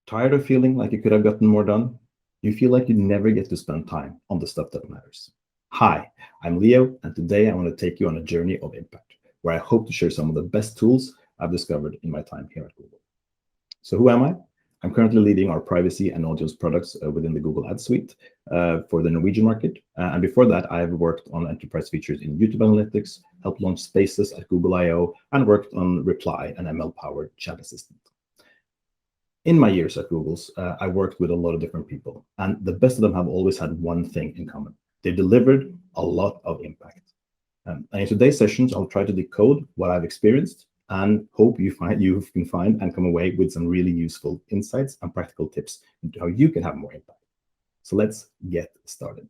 Tired of feeling like you could have gotten more done? You feel like you never get to spend time on the stuff that matters. Hi, I'm Leo, and today I want to take you on a journey of impact, where I hope to share some of the best tools I've discovered in my time here at Google. So who am I? I'm currently leading our privacy and audience products within the Google Ads Suite for the Norwegian market. And before that, I've worked on enterprise features in YouTube Analytics, helped launch Spaces at Google I/O, and worked on Reply, an ML-powered chat assistant. In my years at Google's, I worked with a lot of different people, and the best of them have always had one thing in common. They delivered a lot of impact. And in today's sessions, I'll try to decode what I've experienced and hope you can find and come away with some really useful insights and practical tips into how you can have more impact. So let's get started.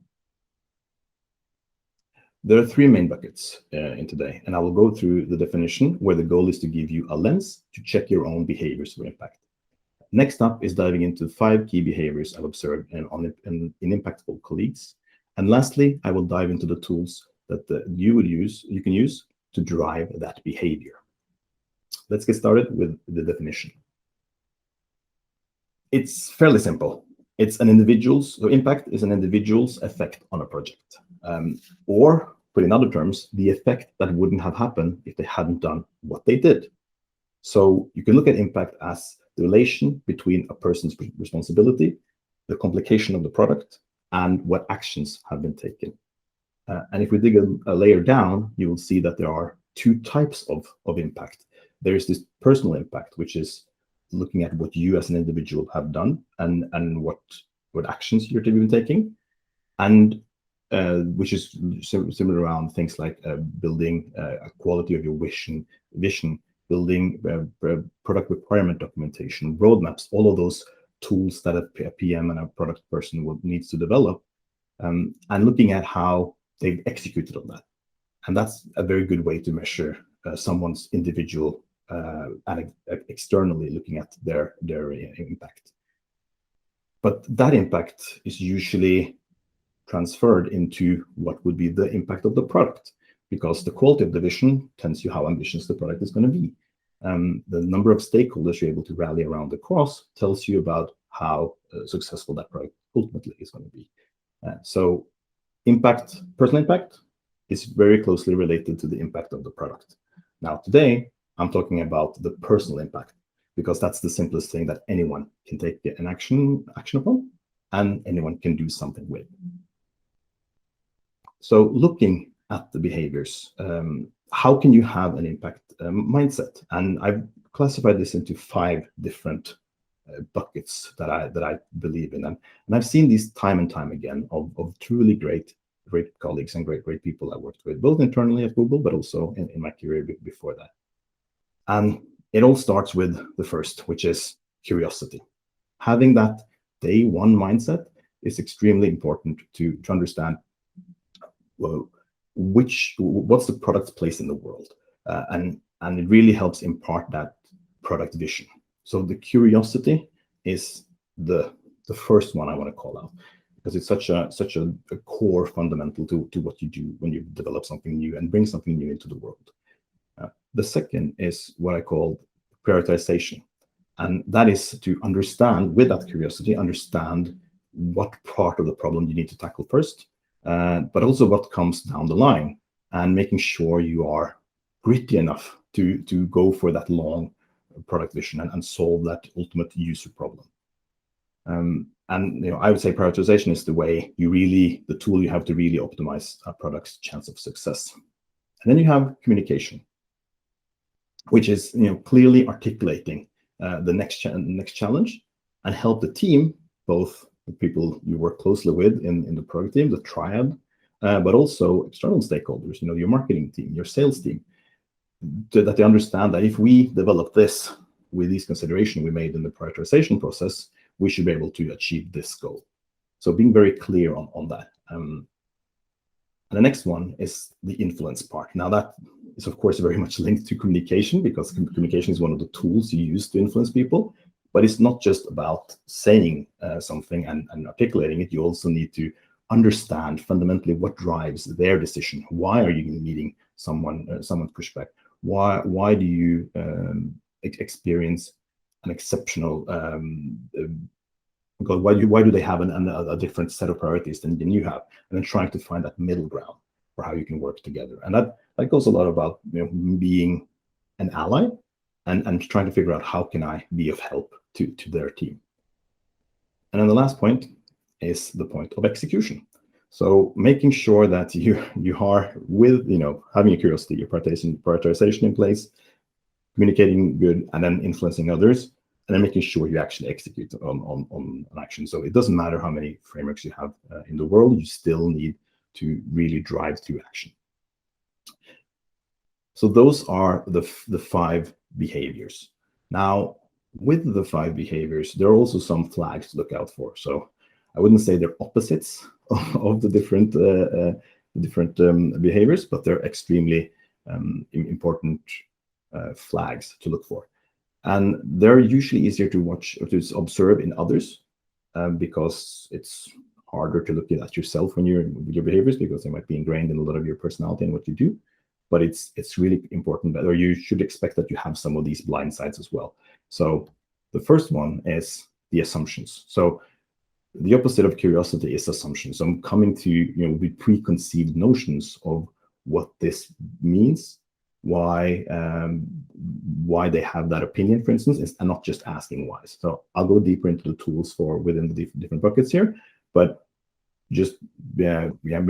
There are three main buckets in today, and I will go through the definition where the goal is to give you a lens to check your own behaviors for impact. Next up is diving into 5 key behaviors I've observed in impactful colleagues. And lastly, I will dive into the tools that you can use to drive that behavior. Let's get started with the definition. It's fairly simple. It's an individual's, so impact is an individual's effect on a project. Or, put in other terms, the effect that wouldn't have happened if they hadn't done what they did. So you can look at impact as the relation between a person's responsibility, the complication of the product, and what actions have been taken. And if we dig a layer down, you will see that there are 2 types of impact. There is this personal impact, which is looking at what you as an individual have done and what actions you're taking, and which is similar around things like building a quality of your vision, building product requirement documentation, roadmaps, all of those tools that a PM and a product person needs to develop, and looking at how they've executed on that. And that's a very good way to measure someone's individual and externally looking at their impact. But that impact is usually transferred into what would be the impact of the product, because the quality of the vision tells you how ambitious the product is going to be. The number of stakeholders you're able to rally around across tells you about how successful that product ultimately is going to be. So personal impact is very closely related to the impact of the product. Now, today, I'm talking about the personal impact, because that's the simplest thing that anyone can take an action upon, and anyone can do something with. So looking at the behaviors, how can you have an impact mindset? And I've classified this into 5 different buckets that I believe in. And I've seen these time and time again of truly great colleagues and great people I worked with, both internally at Google, but also in my career before that. And it all starts with the first, which is curiosity. Having that day one mindset is extremely important to understand, well, what's the product's place in the world, and it really helps impart that product vision. So the curiosity is the first one I want to call out, because it's such a core fundamental to what you do when you develop something new and bring something new into the world. The second is what I call prioritization, and that is to understand, with that curiosity, understand what part of the problem you need to tackle first, but also what comes down the line, and making sure you are gritty enough to go for that long product vision and solve that ultimate user problem. And I would say prioritization is the tool you have to really optimize a product's chance of success. And then you have communication, which is clearly articulating the next challenge, and help the team, both the people you work closely with in the product team, the triad, but also external stakeholders, your marketing team, your sales team, that they understand that if we develop this with these considerations we made in the prioritization process, we should be able to achieve this goal. So being very clear on that. And the next one is the influence part. Now that is, of course, very much linked to communication, because communication is one of the tools you use to influence people. But it's not just about saying something and articulating it. You also need to understand fundamentally what drives their decision. Why are you meeting someone's pushback? Why do you experience an exceptional because why do they have a different set of priorities than you have? And then trying to find that middle ground for how you can work together. And that goes a lot about, you know, being an ally and trying to figure out how can I be of help to their team. And then the last point is the point of execution. So making sure that you are with, you know, having your curiosity, your prioritization in place, communicating good, and then influencing others, and then making sure you actually execute on an action. So it doesn't matter how many frameworks you have in the world, you still need to really drive through action. So those are the 5 behaviors. Now, with the 5 behaviors, there are also some flags to look out for. So I wouldn't say they're opposites of the different behaviors, but they're extremely important flags to look for. And they're usually easier to watch or to observe in others because it's harder to look at yourself when you're with your behaviors, because they might be ingrained in a lot of your personality and what you do. But it's really important that, or you should expect that you have some of these blind sides as well. So the first one is the assumptions. So the opposite of curiosity is assumption. So I'm coming to, you know, with preconceived notions of what this means, why they have that opinion, for instance, and not just asking why. So I'll go deeper into the tools for within the different buckets here, but just be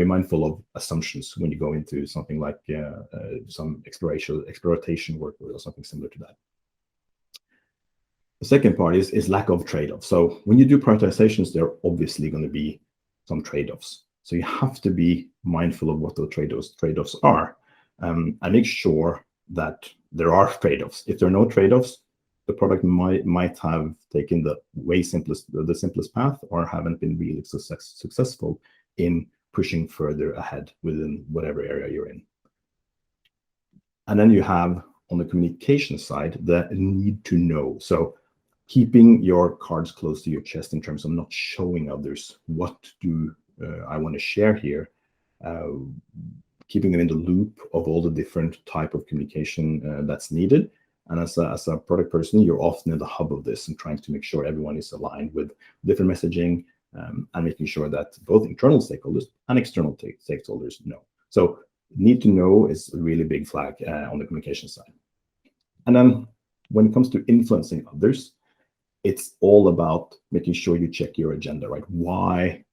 mindful of assumptions when you go into something like some exploration work or something similar to that. The second part is lack of trade-off. So when you do prioritizations, there are obviously going to be some trade-offs. So you have to be mindful of what those trade-offs are, and make sure that there are trade-offs. If there are no trade-offs, the product might have taken the simplest path, or haven't been really successful in pushing further ahead within whatever area you're in. And then you have, on the communication side, the need to know. So keeping your cards close to your chest in terms of not showing others what do I want to share here, keeping them in the loop of all the different type of communication that's needed. And as a product person, you're often in the hub of this and trying to make sure everyone is aligned with different messaging, and making sure that both internal stakeholders and external stakeholders know. So need to know is a really big flag on the communication side. And then when it comes to influencing others, it's all about making sure you check your agenda, right? Why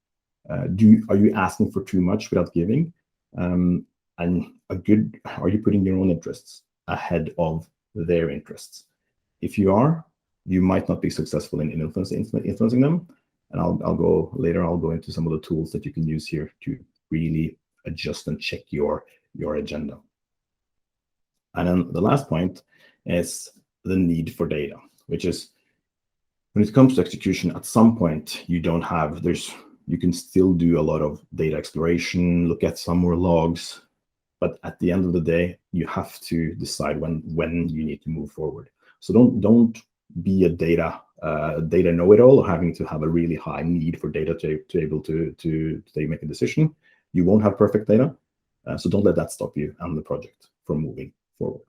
are you asking for too much without giving? And are you putting your own interests ahead of their interests? If you are, you might not be successful in influencing them. And I'll go into some of the tools that you can use here to really adjust and check your agenda. And then the last point is the need for data, which is when it comes to execution, at some point you can still do a lot of data exploration, look at some more logs, but at the end of the day, you have to decide when you need to move forward. So don't be a data know-it-all, or having to have a really high need for data to be able to make a decision. You won't have perfect data, so don't let that stop you and the project from moving forward.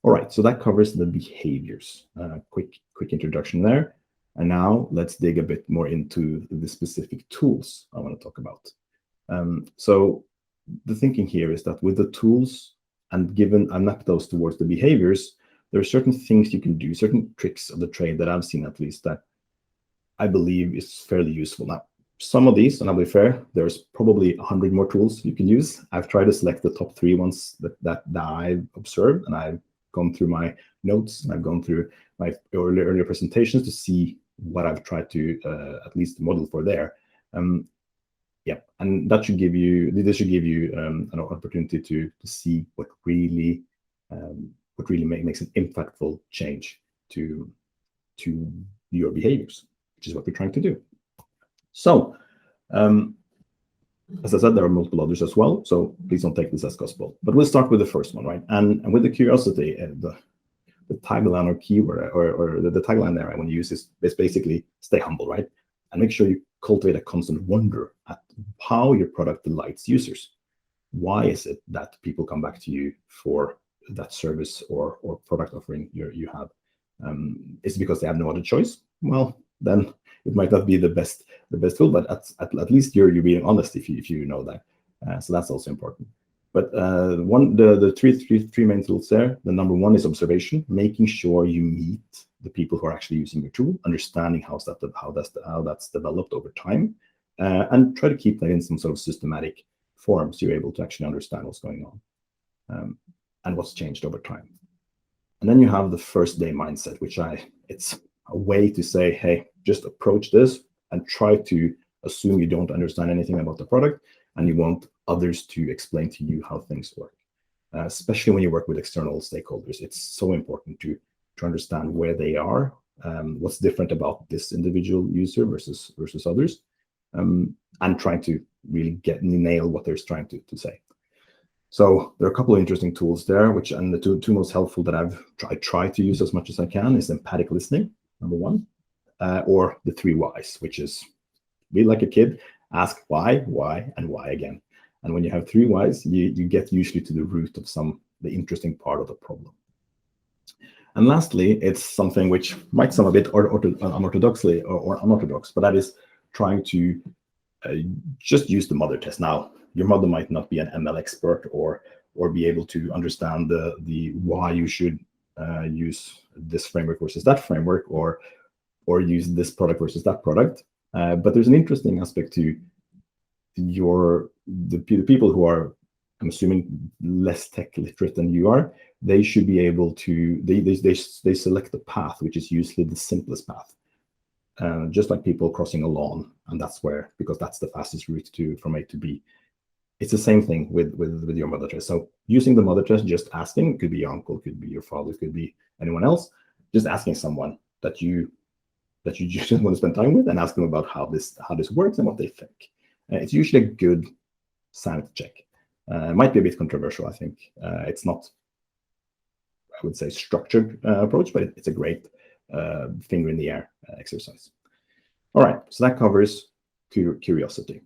All right, so that covers the behaviors. Quick introduction there. And now let's dig a bit more into the specific tools I want to talk about. So the thinking here is that with the tools, and map those towards the behaviors, there are certain things you can do, certain tricks of the trade that I've seen at least that I believe is fairly useful. Now, some of these, and I'll be fair, there's probably 100 more tools you can use. I've tried to select the top 3 ones that I've observed, and I've gone through my notes, and I've gone through my earlier presentations to see what I've tried to at least model for there. Yeah, and this should give you an opportunity to see what really makes an impactful change to your behaviors, which is what we're trying to do. So, as I said, there are multiple others as well, so please don't take this as gospel. But we'll start with the first one, right? And with the curiosity, the tagline or keyword or the tagline there I want to use is basically stay humble, right? And make sure you cultivate a constant wonder at how your product delights users. Why is it that people come back to you for that service or product offering you have? Is it because they have no other choice? Well, then it might not be the best tool, but at least you're being honest if you know that. So that's also important. But the three main tools there. The number one is observation, making sure you meet the people who are actually using your tool, understanding how that's developed over time, and try to keep that in some sort of systematic form, so you're able to actually understand what's going on and what's changed over time. And then you have the first day mindset, which it's a way to say, hey, just approach this and try to assume you don't understand anything about the product, and you want others to explain to you how things work. Especially when you work with external stakeholders, it's so important to understand where they are, what's different about this individual user versus others, and trying to really nail what they're trying to say. So there are a couple of interesting tools there, and the two most helpful that I try to use as much as I can is empathic listening, number one, or the 3 whys, which is be like a kid, ask why, and why again. And when you have 3 whys, you get usually to the root of the interesting part of the problem. And lastly, it's something which might sound a bit unorthodox, but that is trying to just use the mother test. Now, your mother might not be an ML expert or be able to understand the why you should use this framework versus that framework, or use this product versus that product. But there's an interesting aspect to the people who are, I'm assuming, less tech literate than you are. They should be able to, they select the path, which is usually the simplest path. Just like people crossing a lawn, and because that's the fastest route from A to B. It's the same thing with your mother test. So using the mother test, just asking, it could be your uncle, could be your father, could be anyone else, just asking someone that you just want to spend time with, and ask them about how this works and what they think. It's usually a good sanity check. It might be a bit controversial, I think. It's not, I would say, structured approach, but it's a great finger in the air exercise. All right, so that covers curiosity.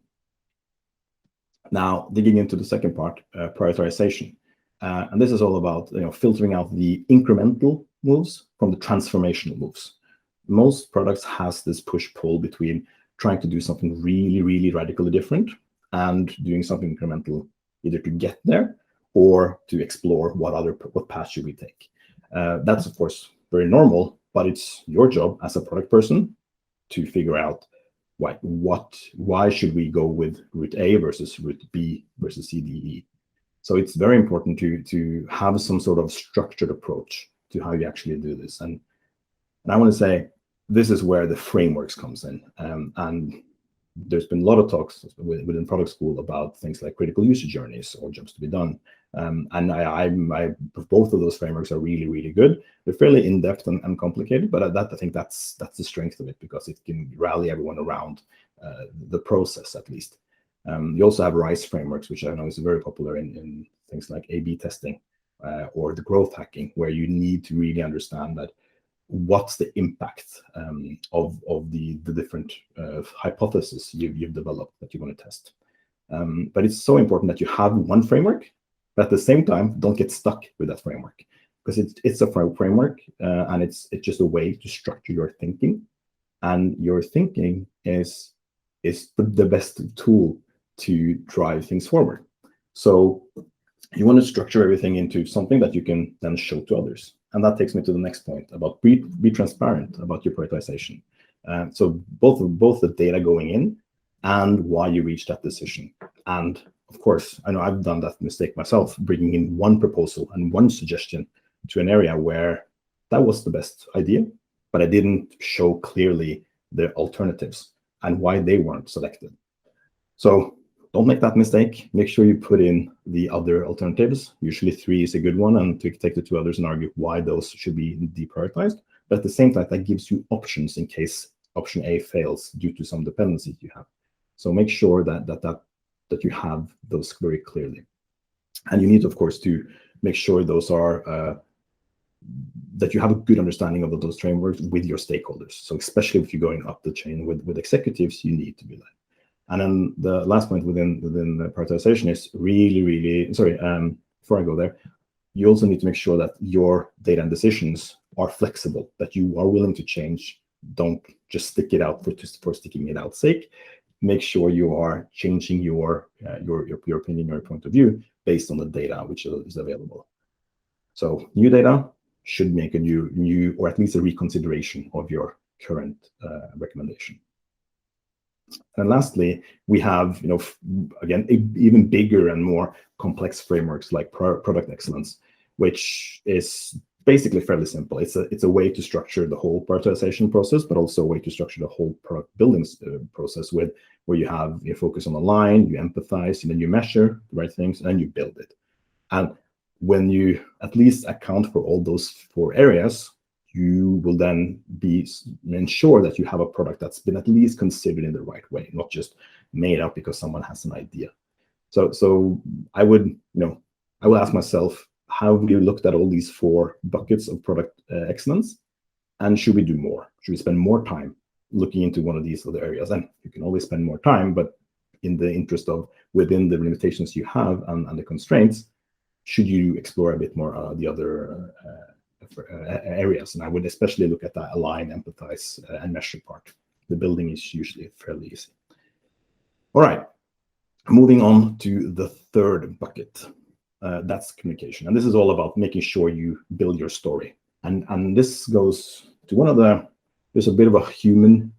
Now, digging into the second part, prioritization. And this is all about filtering out the incremental moves from the transformational moves. Most products has this push-pull between trying to do something really, really radically different and doing something incremental, either to get there or to explore what path should we take. That's, of course, very normal, but it's your job as a product person to figure out why should we go with route A versus route B versus C, D, E. So it's very important to have some sort of structured approach to how you actually do this. And I want to say, this is where the frameworks comes in. And there's been a lot of talks within product school about things like critical user journeys or jobs to be done. And both of those frameworks are really, really good. They're fairly in-depth and complicated, but I think that's the strength of it, because it can rally everyone around the process, at least. You also have RISE frameworks, which I know is very popular in things like A/B testing or the growth hacking, where you need to really understand that what's the impact of the different hypotheses you've developed that you want to test. But it's so important that you have one framework, but at the same time, don't get stuck with that framework, because it's a framework and it's just a way to structure your thinking. And your thinking is the best tool to drive things forward. So you want to structure everything into something that you can then show to others. And that takes me to the next point about be transparent about your prioritization. So both the data going in and why you reached that decision. And of course, I know I've done that mistake myself, bringing in one proposal and one suggestion to an area where that was the best idea, but I didn't show clearly the alternatives and why they weren't selected. So don't make that mistake. Make sure you put in the other alternatives. Usually 3 is a good one, and to take the 2 others and argue why those should be deprioritized. But at the same time, that gives you options in case option A fails due to some dependencies you have. So make sure that you have those very clearly. And you need, of course, to make sure those are that you have a good understanding of those frameworks with your stakeholders. So especially if you're going up the chain with executives, you need to be that. And then the last point within the prioritization is before I go there, you also need to make sure that your data and decisions are flexible, that you are willing to change don't just stick it out for sticking it out's sake. Make sure you are changing your opinion, your point of view based on the data which is available. So new data should make a new or at least a reconsideration of your current recommendation. And lastly, we have, again, even bigger and more complex frameworks like product excellence, which is basically fairly simple. It's a way to structure the whole prioritization process, but also a way to structure the whole product building process where you focus on the line, you empathize, and then you measure the right things, and then you build it. And when you at least account for all those 4 areas, you will then ensure that you have a product that's been at least considered in the right way, not just made up because someone has an idea. So I would ask myself, have we looked at all these 4 buckets of product excellence, and should we do more? Should we spend more time looking into one of these other areas? And you can always spend more time, but in the interest of within the limitations you have and the constraints, should you explore a bit more the other areas? And I would especially look at that align, empathize, and measure part. The building is usually fairly easy. All right, moving on to the 3rd bucket. That's communication. And this is all about making sure you build your story. And this goes to there's a bit of a human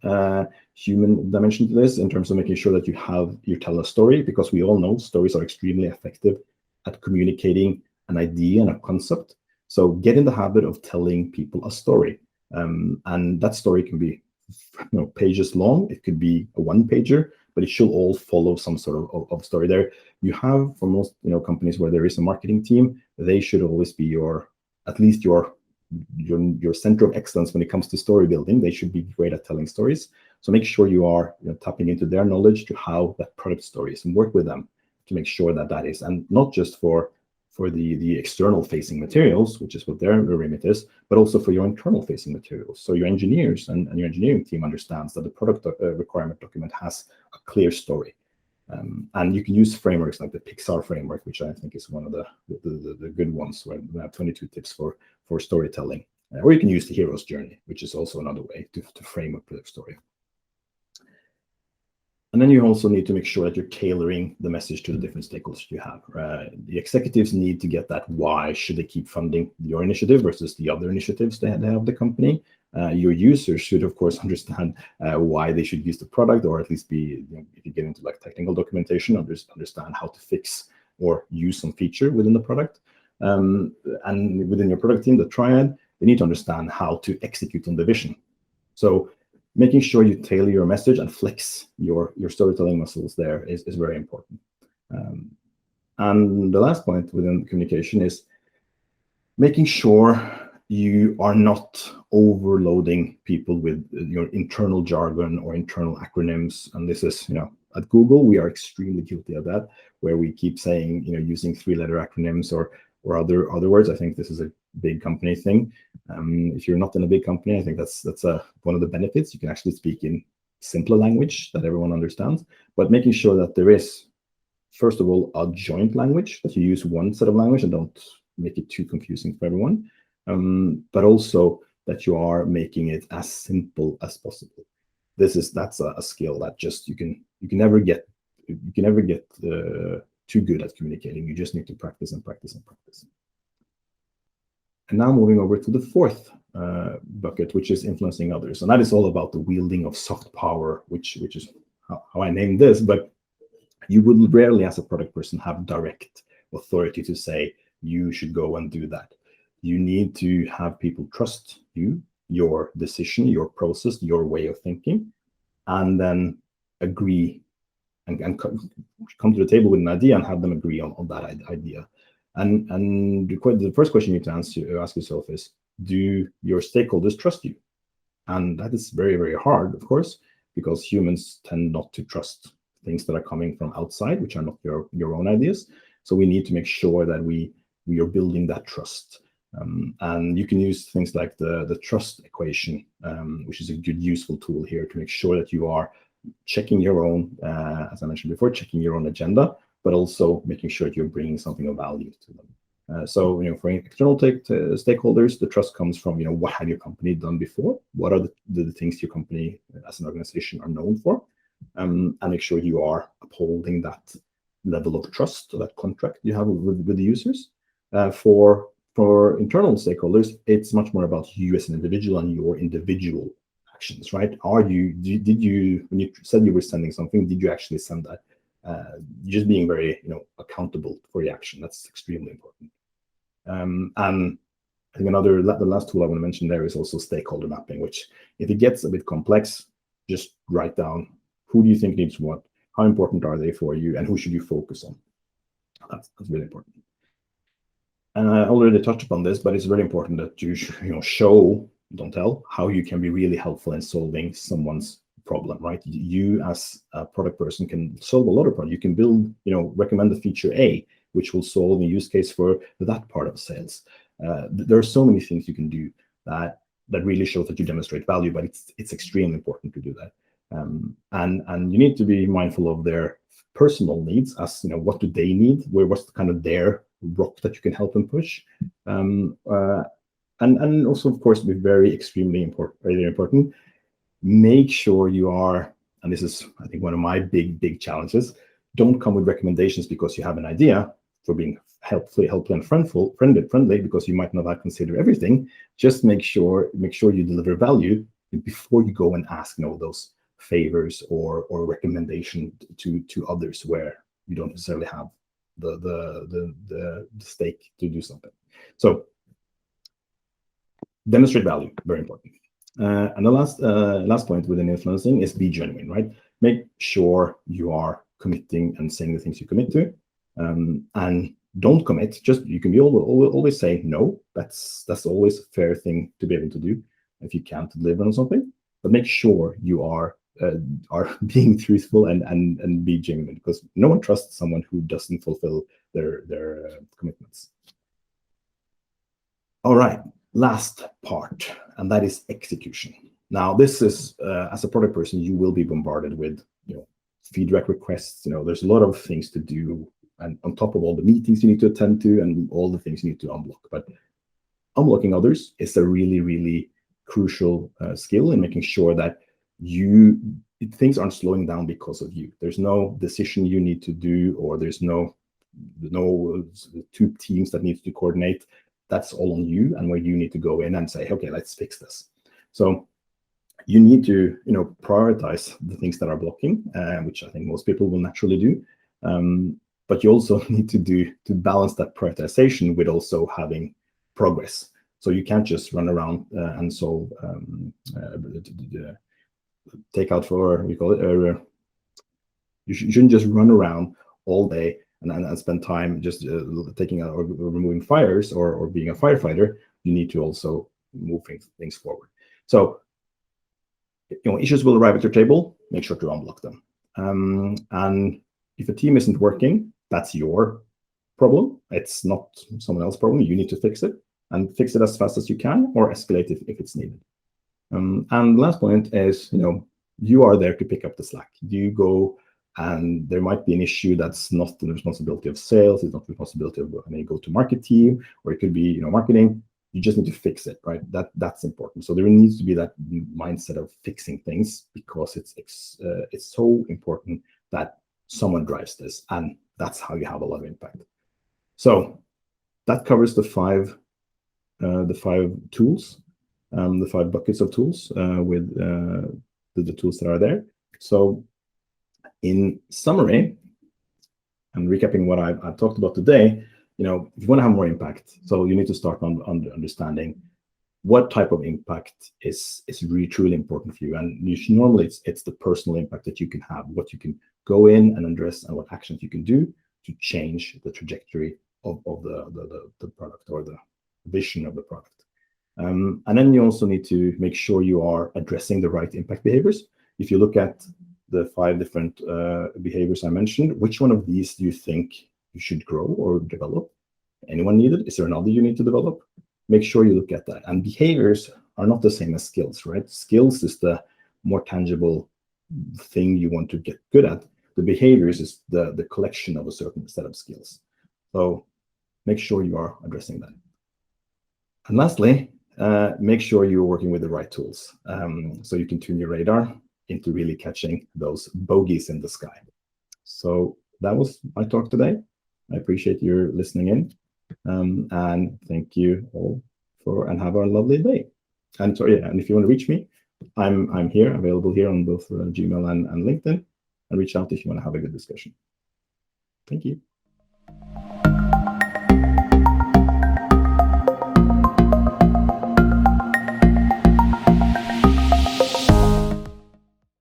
dimension to this in terms of making sure that you tell a story, because we all know stories are extremely effective at communicating an idea and a concept. So get in the habit of telling people a story. And that story can be pages long. It could be a 1-pager, but it should all follow some sort of story there. You have, for most companies where there is a marketing team, they should always be at least your center of excellence when it comes to story building. They should be great at telling stories. So make sure you are tapping into their knowledge to how that product story is, and work with them to make sure that is, and not just for the external facing materials, which is what their remit is, but also for your internal facing materials. So your engineers and your engineering team understands that the product requirement document has a clear story. And you can use frameworks like the Pixar framework, which I think is one of the good ones, where we have 22 tips for storytelling. Or you can use the hero's journey, which is also another way to frame a product story. And then you also need to make sure that you're tailoring the message to the different stakeholders you have. The executives need to get that why should they keep funding your initiative versus the other initiatives they have the company. Your users should, of course, understand why they should use the product, or at least be, if you get into like technical documentation, understand how to fix or use some feature within the product. And within your product team, the triad, they need to understand how to execute on the vision. So making sure you tailor your message and flex your storytelling muscles there is very important. And the last point within communication is making sure you are not overloading people with your internal jargon or internal acronyms. And this is, at Google, we are extremely guilty of that, where we keep saying, using 3-letter acronyms or other words. I think this is a big company thing. If you're not in a big company, I think that's one of the benefits. You can actually speak in simpler language that everyone understands, but making sure that there is, first of all, a joint language, that you use one set of language and don't make it too confusing for everyone. But also that you are making it as simple as possible. That's a skill that just you can never get too good at communicating. You just need to practice and practice and practice. And now moving over to the 4th bucket, which is influencing others, and that is all about the wielding of soft power, which is how I named this. But you would rarely, as a product person, have direct authority to say you should go and do that. You need to have people trust you, your decision, your process, your way of thinking, and then agree and come to the table with an idea and have them agree on that idea. And the first question you need to ask yourself is, do your stakeholders trust you? And that is very, very hard, of course, because humans tend not to trust things that are coming from outside, which are not your own ideas. So we need to make sure that we are building that trust. And you can use things like the trust equation, which is a good, useful tool here to make sure that you are checking your own, as I mentioned before, checking your own agenda, but also making sure that you're bringing something of value to them. So, for external stakeholders, the trust comes from, what have your company done before? What are the things your company as an organization are known for? And make sure you are upholding that level of trust or that contract you have with the users. For internal stakeholders, it's much more about you as an individual and your individual actions, right? Did you, when you said you were sending something, did you actually send that? Just being very, accountable for your action. That's extremely important. And I think the last tool I want to mention there is also stakeholder mapping, which if it gets a bit complex, just write down who do you think needs what, how important are they for you, and who should you focus on. That's really important. And I already touched upon this, but it's very important that you show, don't tell, how you can be really helpful in solving someone's problem, right? You as a product person can solve a lot of problems. You can build, recommend the feature A, which will solve a use case for that part of sales. There are so many things you can do that really shows that you demonstrate value, but it's extremely important to do that. And you need to be mindful of their personal needs, as what do they need? What's kind of their rock that you can help them push? And also, of course, be very important. Make sure you are, and this is, I think, one of my big challenges, don't come with recommendations because you have an idea for being helpful and friendly, because you might not consider everything. Just make sure you deliver value before you go and ask those favors or recommendation to others where you don't necessarily have the stake to do something. So demonstrate value, very important. And the last point within influencing is be genuine, right? Make sure you are committing and saying the things you commit to, and don't commit. Just, you can be always say no. That's always a fair thing to be able to do if you can't deliver on something. But make sure you are being truthful and be genuine, because no one trusts someone who doesn't fulfill their commitments. All right. Last part, and that is execution. Now, this is, as a product person, you will be bombarded with, feedback requests. There's a lot of things to do, and on top of all the meetings you need to attend to and all the things you need to unblock. But unblocking others is a really, really crucial skill in making sure that things aren't slowing down because of you. There's no decision you need to do, or there's no two teams that need to coordinate. That's all on you, and where you need to go in and say, okay, let's fix this. So you need to, prioritize the things that are blocking, which I think most people will naturally do. But you also need to balance that prioritization with also having progress. So you can't just run around and solve, take out for, we call it, you shouldn't just run around all day and spend time just taking out or removing fires or being a firefighter. You need to also move things forward. So, issues will arrive at your table. Make sure to unblock them. And if a team isn't working, that's your problem. It's not someone else's problem. You need to fix it, and fix it as fast as you can, or escalate if it's needed. And the last point is, you are there to pick up the slack. You go, and there might be an issue that's not the responsibility of sales, it's not the responsibility of a go-to-market team, or it could be, marketing. You just need to fix it, right? That's important. So there needs to be that mindset of fixing things, because it's so important that someone drives this, and that's how you have a lot of impact. So that covers the five tools, the 5 buckets of tools with the tools that are there. So in summary, and recapping what I've talked about today, if you want to have more impact, so you need to start on understanding what type of impact is really truly important for you. And normally it's the personal impact that you can have, what you can go in and address, and what actions you can do to change the trajectory of the product, or the vision of the product. And then you also need to make sure you are addressing the right impact behaviors. If you look at the 5 different behaviors I mentioned, which one of these do you think you should grow or develop? Anyone need it? Is there another you need to develop? Make sure you look at that. And behaviors are not the same as skills, right? Skills is the more tangible thing you want to get good at. The behaviors is the collection of a certain set of skills. So make sure you are addressing that. And lastly, make sure you're working with the right tools, so you can tune your radar into really catching those bogeys in the sky. So that was my talk today. I appreciate your listening in, and thank you all and have a lovely day. And sorry, and if you want to reach me, I'm here, available here on both Gmail and LinkedIn, and reach out if you want to have a good discussion. Thank you.